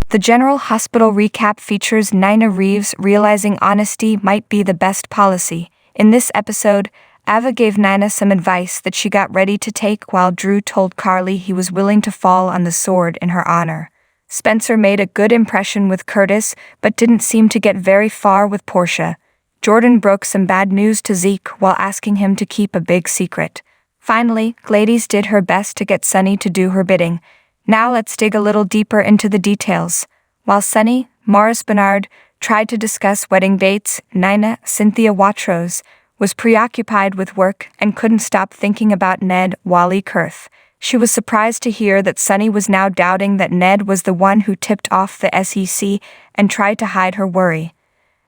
The General Hospital recap features Nina Reeves realizing honesty might be the best policy. In this episode, Ava gave Nina some advice that she got ready to take while Drew told Carly he was willing to fall on the sword in her honor. Spencer made a good impression with Curtis, but didn't seem to get very far with Portia. Jordan broke some bad news to Zeke while asking him to keep a big secret. Finally, Gladys did her best to get Sunny to do her bidding. Now let's dig a little deeper into the details. While Sunny, Morris Bernard, tried to discuss wedding dates, Nina, Cynthia Watrous, was preoccupied with work and couldn't stop thinking about Ned Wally Kurth. She was surprised to hear that Sunny was now doubting that Ned was the one who tipped off the SEC and tried to hide her worry.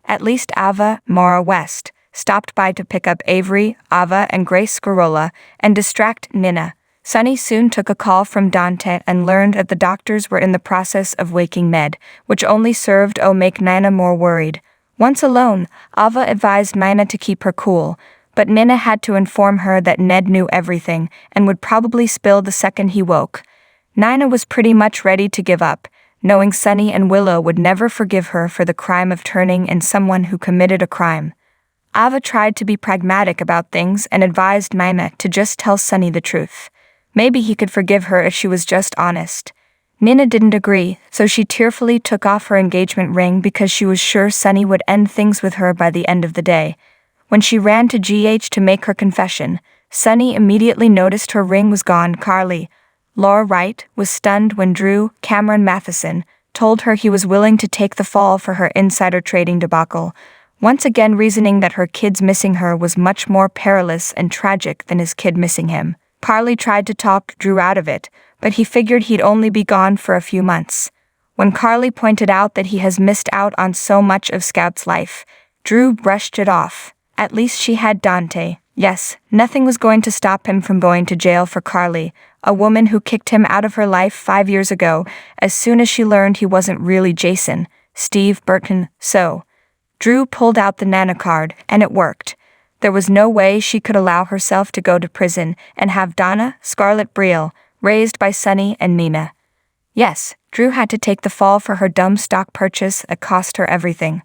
At least Ava, Maura West, stopped by to pick up Avery, Ava, and Grace Scarola and distract Nina. Sunny soon took a call from Dante and learned that the doctors were in the process of waking Ned, which only served to make Nina more worried. Once alone, Ava advised Nina to keep her cool, but Nina had to inform her that Ned knew everything and would probably spill the second he woke. Nina was pretty much ready to give up, knowing Sunny and Willow would never forgive her for the crime of turning in someone who committed a crime. Ava tried to be pragmatic about things and advised Nina to just tell Sunny the truth. Maybe he could forgive her if she was just honest. Nina didn't agree, so she tearfully took off her engagement ring because she was sure Sunny would end things with her by the end of the day. When she ran to GH to make her confession, Sunny immediately noticed her ring was gone. Carly, Laura Wright, was stunned when Drew Cameron Matheson told her he was willing to take the fall for her insider trading debacle, once again reasoning that her kid's missing her was much more perilous and tragic than his kid missing him. Carly tried to talk Drew out of it, but he figured he'd only be gone for a few months. When Carly pointed out that he has missed out on so much of Scout's life, Drew brushed it off. At least she had Dante. Yes, nothing was going to stop him from going to jail for Carly, a woman who kicked him out of her life 5 years ago as soon as she learned he wasn't really Jason, Steve Burton. So, Drew pulled out the Nana card, and it worked. There was no way she could allow herself to go to prison and have Donna, Scarlet Brielle, raised by Sunny and Nina. Yes, Drew had to take the fall for her dumb stock purchase that cost her everything.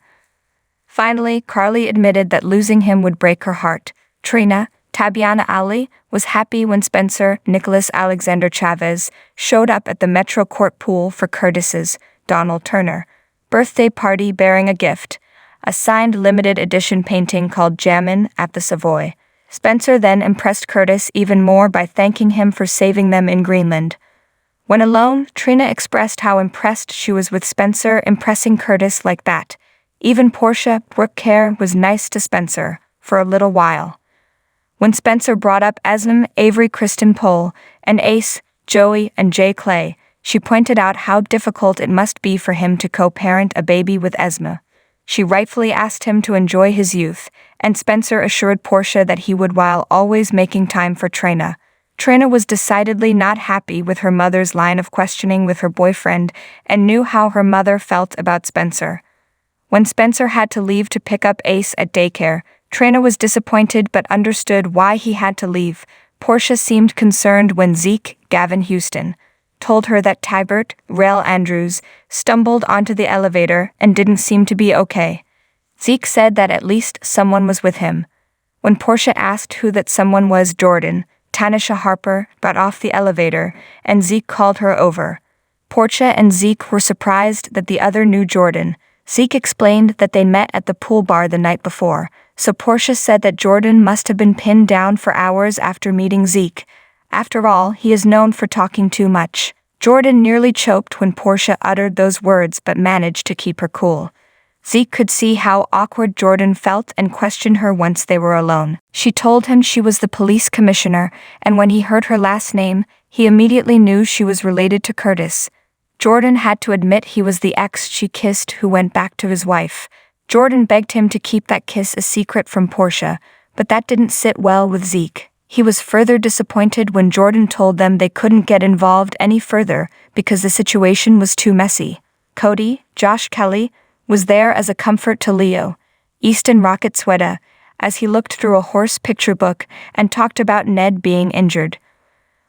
Finally, Carly admitted that losing him would break her heart. Trina, Tabiana Ali, was happy when Spencer Nicholas Alexander Chavez showed up at the Metro Court pool for Curtis's, Donald Turner, birthday party bearing a gift, a signed limited edition painting called Jammin' at the Savoy. Spencer then impressed Curtis even more by thanking him for saving them in Greenland. When alone, Trina expressed how impressed she was with Spencer impressing Curtis like that. Even Portia Brooke Kerr was nice to Spencer, for a little while. When Spencer brought up Esme, Avery, Kristen Pohl, and Ace, Joey, and Jay Clay, she pointed out how difficult it must be for him to co-parent a baby with Esme. She rightfully asked him to enjoy his youth, and Spencer assured Portia that he would while always making time for Trina. Trina was decidedly not happy with her mother's line of questioning with her boyfriend and knew how her mother felt about Spencer. When Spencer had to leave to pick up Ace at daycare, Trina was disappointed but understood why he had to leave. Portia seemed concerned when Zeke, Gavin Houston, told her that Tybert, Rail Andrews, stumbled onto the elevator and didn't seem to be okay. Zeke said that at least someone was with him. When Portia asked who that someone was, Jordan, Tanisha Harper, got off the elevator, and Zeke called her over. Portia and Zeke were surprised that the other knew Jordan. Zeke explained that they met at the pool bar the night before, so Portia said that Jordan must have been pinned down for hours after meeting Zeke. After all, he is known for talking too much. Jordan nearly choked when Portia uttered those words but managed to keep her cool. Zeke could see how awkward Jordan felt and questioned her once they were alone. She told him she was the police commissioner, and when he heard her last name, he immediately knew she was related to Curtis. Jordan had to admit he was the ex she kissed who went back to his wife. Jordan begged him to keep that kiss a secret from Portia, but that didn't sit well with Zeke. He was further disappointed when Jordan told them they couldn't get involved any further because the situation was too messy. Cody, Josh Kelly, was there as a comfort to Leo, Easton Rocket Sweta, as he looked through a horse picture book and talked about Ned being injured.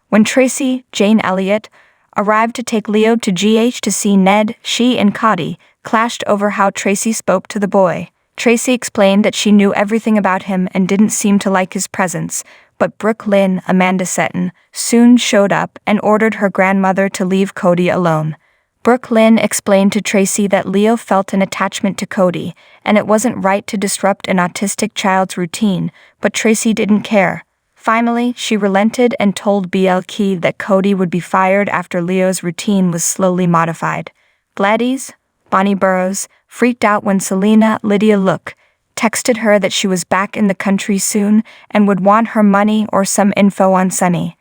When Tracy, Jane Elliott, arrived to take Leo to GH to see Ned. She and Cody clashed over how Tracy spoke to the boy. Tracy explained that she knew everything about him and didn't seem to like his presence, but Brooklyn, Amanda Seton, soon showed up and ordered her grandmother to leave Cody alone. Brooklyn explained to Tracy that Leo felt an attachment to Cody, and it wasn't right to disrupt an autistic child's routine, but Tracy didn't care. Finally, she relented and told BLK that Cody would be fired after Leo's routine was slowly modified. Gladys, Bonnie Burroughs, freaked out when Selena Lydia Look texted her that she was back in the country soon and would want her money or some info on Sunny.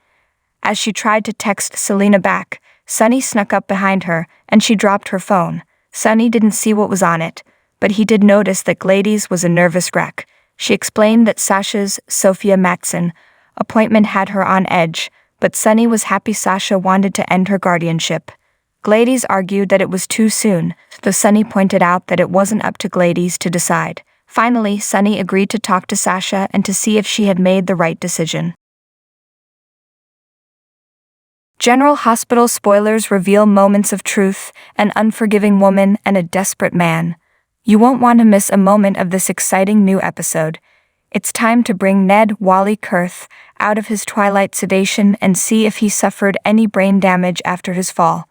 As she tried to text Selena back, Sunny snuck up behind her and she dropped her phone. Sunny didn't see what was on it, but he did notice that Gladys was a nervous wreck. She explained that Sasha's Sophia Maxson appointment had her on edge, but Sunny was happy Sasha wanted to end her guardianship. Gladys argued that it was too soon, though Sunny pointed out that it wasn't up to Gladys to decide. Finally, Sunny agreed to talk to Sasha and to see if she had made the right decision. General Hospital spoilers reveal moments of truth, an unforgiving woman and a desperate man. You won't want to miss a moment of this exciting new episode. It's time to bring Ned Wally Kurth out of his twilight sedation and see if he suffered any brain damage after his fall.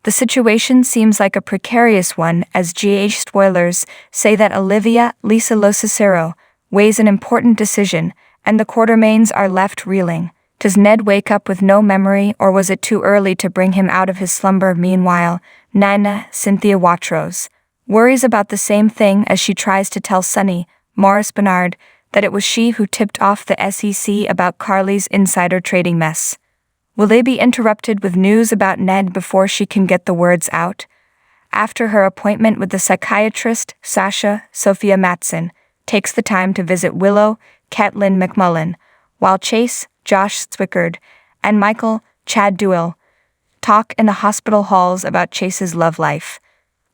The situation seems like a precarious one as GH spoilers say that Olivia Lisa Locicero weighs an important decision and the Quartermains are left reeling. Does Ned wake up with no memory or was it too early to bring him out of his slumber? Meanwhile, Nina Cynthia Watrous worries about the same thing as she tries to tell Sunny, Morris Bernard, that it was she who tipped off the SEC about Carly's insider trading mess. Will they be interrupted with news about Ned before she can get the words out? After her appointment with the psychiatrist, Sasha Sophia Matson takes the time to visit Willow Catelyn McMullen, while Chase Josh Zwickard and Michael Chad Duell talk in the hospital halls about Chase's love life.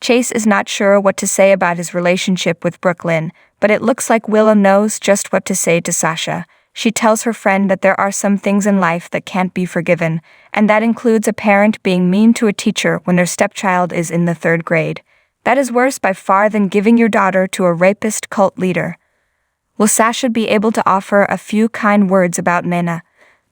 Chase is not sure what to say about his relationship with Brooklyn, but it looks like Willow knows just what to say to Sasha. She tells her friend that there are some things in life that can't be forgiven, and that includes a parent being mean to a teacher when their stepchild is in the 3rd grade. That is worse by far than giving your daughter to a rapist cult leader. Will Sasha be able to offer a few kind words about Nina?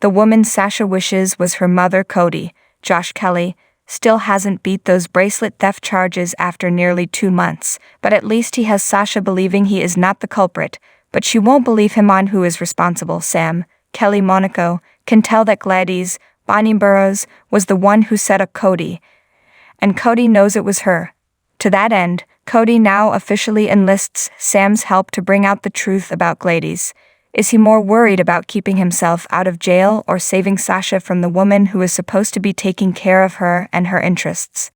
The woman Sasha wishes was her mother. Cody, Josh Kelly, still hasn't beat those bracelet theft charges after nearly 2 months, but at least he has Sasha believing he is not the culprit, but she won't believe him on who is responsible. Sam, Kelly Monaco, can tell that Gladys, Bonnie Burroughs, was the one who set up Cody, and Cody knows it was her. To that end, Cody now officially enlists Sam's help to bring out the truth about Gladys. Is he more worried about keeping himself out of jail or saving Sasha from the woman who is supposed to be taking care of her and her interests?